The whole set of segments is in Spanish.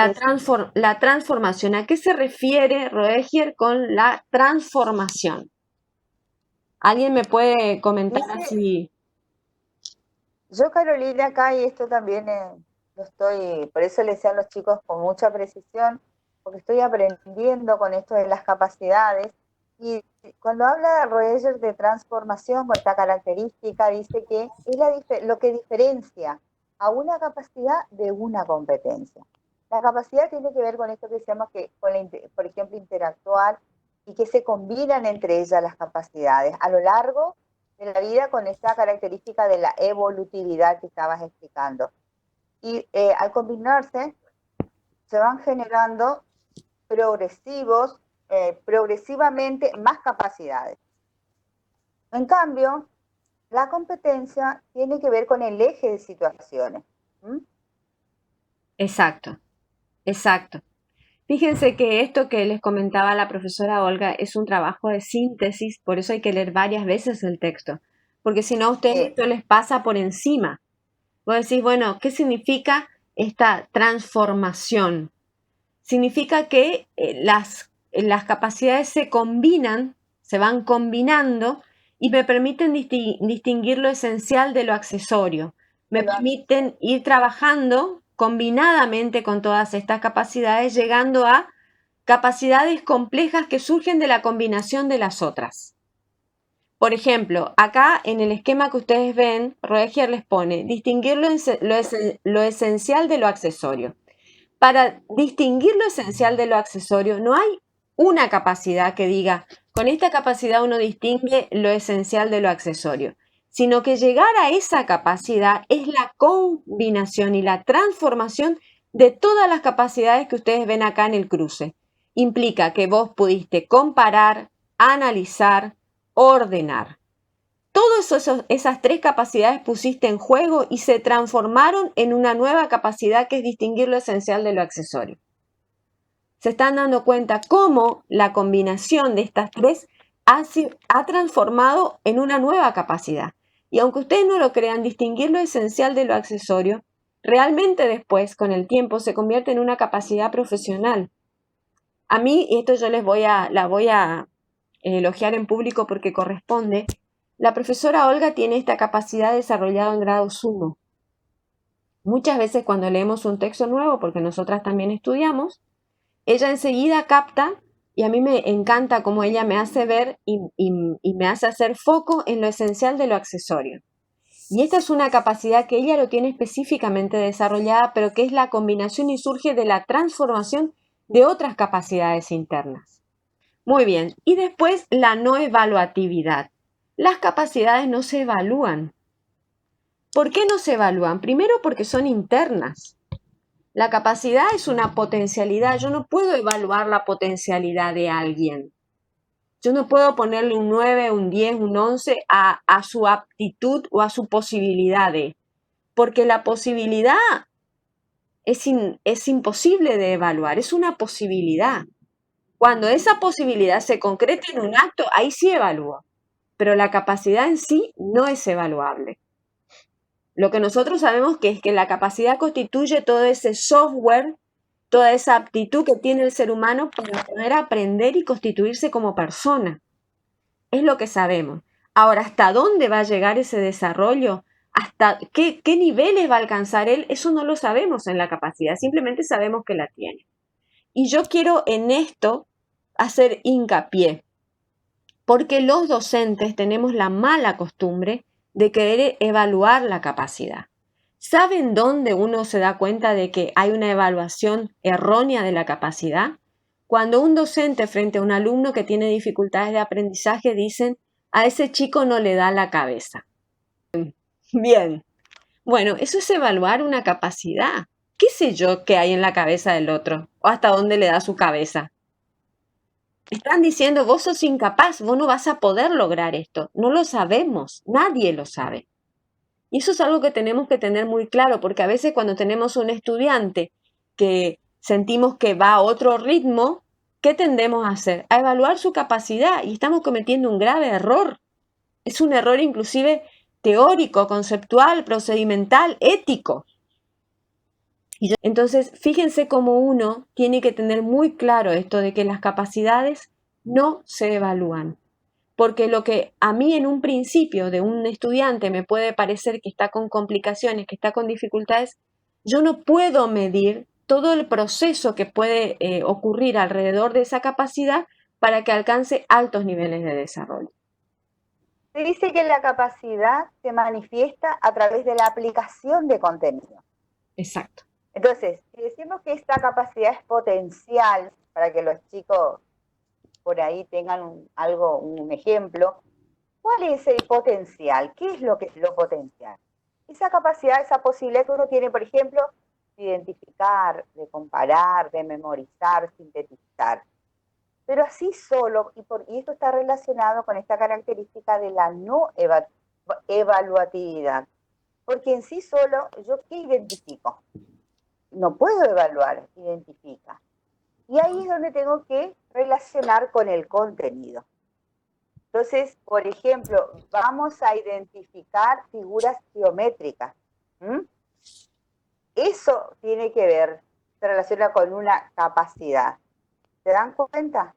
Es, La transformación. ¿A qué se refiere Roegier con la transformación? ¿Alguien me puede comentar dice, así? yo Carolina acá, y esto también lo estoy, por eso le decía a los chicos con mucha precisión, porque estoy aprendiendo con esto de las capacidades, y cuando habla Roger de transformación con esta característica, dice que es lo que diferencia a una capacidad de una competencia. La capacidad tiene que ver con esto que decíamos que, por ejemplo, interactuar y que se combinan entre ellas las capacidades a lo largo de la vida con esta característica de la evolutividad que estabas explicando. Y al combinarse se van generando progresivamente más capacidades. En cambio, la competencia tiene que ver con el eje de situaciones. ¿Mm? Exacto, exacto. Fíjense que esto que les comentaba la profesora Olga es un trabajo de síntesis, por eso hay que leer varias veces el texto, porque si no a ustedes Sí, esto les pasa por encima. Vos decís, bueno, ¿qué significa esta transformación? Significa que las capacidades se combinan, se van combinando y me permiten distinguir lo esencial de lo accesorio. Me de lo permiten accesorio. ir trabajando combinadamente con todas estas capacidades, llegando a capacidades complejas que surgen de la combinación de las otras. Por ejemplo, acá en el esquema que ustedes ven, Roegier les pone distinguir lo esencial de lo accesorio. Para distinguir lo esencial de lo accesorio, no hay una capacidad que diga, con esta capacidad uno distingue lo esencial de lo accesorio, sino que llegar a esa capacidad es la combinación y la transformación de todas las capacidades que ustedes ven acá en el cruce. Implica que vos pudiste comparar, analizar, ordenar. Todas esas tres capacidades pusiste en juego y se transformaron en una nueva capacidad que es distinguir lo esencial de lo accesorio. Se están dando cuenta cómo la combinación de estas tres ha transformado en una nueva capacidad. Y aunque ustedes no lo crean, distinguir lo esencial de lo accesorio, realmente después, con el tiempo, se convierte en una capacidad profesional. A mí, y esto yo la voy a elogiar en público porque corresponde, la profesora Olga tiene esta capacidad desarrollada en grado sumo. Muchas veces cuando leemos un texto nuevo, porque nosotras también estudiamos, ella enseguida capta y a mí me encanta cómo ella me hace ver y me hace hacer foco en lo esencial de lo accesorio. Y esta es una capacidad que ella lo tiene específicamente desarrollada, pero que es la combinación y surge de la transformación de otras capacidades internas. Muy bien, y después la no evaluatividad. Las capacidades no se evalúan. ¿Por qué no se evalúan? Primero porque son internas. La capacidad es una potencialidad. Yo no puedo evaluar la potencialidad de alguien. Yo no puedo ponerle un 9, un 10, un 11 a su aptitud o a su posibilidad de. Porque la posibilidad es imposible de evaluar, es una posibilidad. Cuando esa posibilidad se concreta en un acto, ahí sí evalúo. Pero la capacidad en sí no es evaluable. Lo que nosotros sabemos que es que la capacidad constituye todo ese software, toda esa aptitud que tiene el ser humano para poder aprender y constituirse como persona. Es lo que sabemos. Ahora, ¿hasta dónde va a llegar ese desarrollo? ¿Hasta qué niveles va a alcanzar él? Eso no lo sabemos en la capacidad, simplemente sabemos que la tiene. Y yo quiero en esto hacer hincapié, porque los docentes tenemos la mala costumbre de querer evaluar la capacidad. ¿Saben dónde uno se da cuenta de que hay una evaluación errónea de la capacidad? Cuando un docente frente a un alumno que tiene dificultades de aprendizaje dicen, a ese chico no le da la cabeza. Bien, bueno, eso es evaluar una capacidad. ¿Qué sé yo qué hay en la cabeza del otro? ¿O hasta dónde le da su cabeza? Están diciendo, vos sos incapaz, vos no vas a poder lograr esto. No lo sabemos, nadie lo sabe. Y eso es algo que tenemos que tener muy claro, porque a veces cuando tenemos un estudiante que sentimos que va a otro ritmo, ¿qué tendemos a hacer? A evaluar su capacidad y estamos cometiendo un grave error. Es un error inclusive teórico, conceptual, procedimental, ético. Entonces, fíjense cómo uno tiene que tener muy claro esto de que las capacidades no se evalúan. Porque lo que a mí en un principio de un estudiante me puede parecer que está con complicaciones, que está con dificultades, yo no puedo medir todo el proceso que puede ocurrir alrededor de esa capacidad para que alcance altos niveles de desarrollo. Se dice que la capacidad se manifiesta a través de la aplicación de contenido. Exacto. Entonces, si decimos que esta capacidad es potencial, para que los chicos por ahí tengan un ejemplo, ¿cuál es el potencial? ¿Qué es lo que es lo potencial? Esa capacidad, esa posibilidad que uno tiene, por ejemplo, de identificar, de comparar, de memorizar, sintetizar. Pero así solo, y esto está relacionado con esta característica de la no evaluatividad, porque en sí solo, ¿yo qué identifico? No puedo evaluar, identifica. Y ahí es donde tengo que relacionar con el contenido. Entonces, por ejemplo, vamos a identificar figuras geométricas. Eso tiene que ver, se relaciona con una capacidad. ¿Se dan cuenta?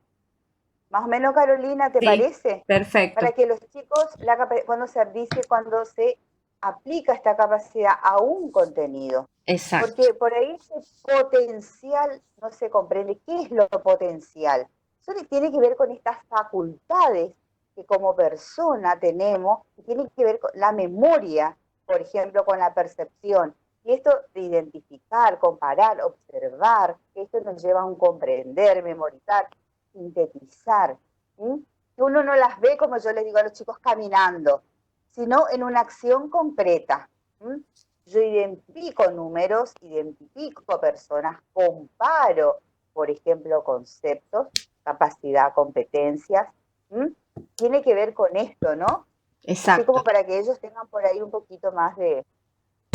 Más o menos, Carolina, ¿te Sí, parece? perfecto. Para que los chicos, cuando se aplica esta capacidad a un contenido. Exacto. Porque por ahí ese potencial no se comprende. ¿Qué es lo potencial? Eso tiene que ver con estas facultades que como persona tenemos, que tiene que ver con la memoria, por ejemplo, con la percepción. Y esto de identificar, comparar, observar, esto nos lleva a un comprender, memorizar, sintetizar. Que uno no las ve, como yo les digo a los chicos, caminando, sino en una acción concreta. Yo identifico números, identifico personas, comparo, por ejemplo, conceptos, capacidad, competencias. Tiene que ver con esto, ¿no? Así como Exacto. para que ellos tengan por ahí un poquito más de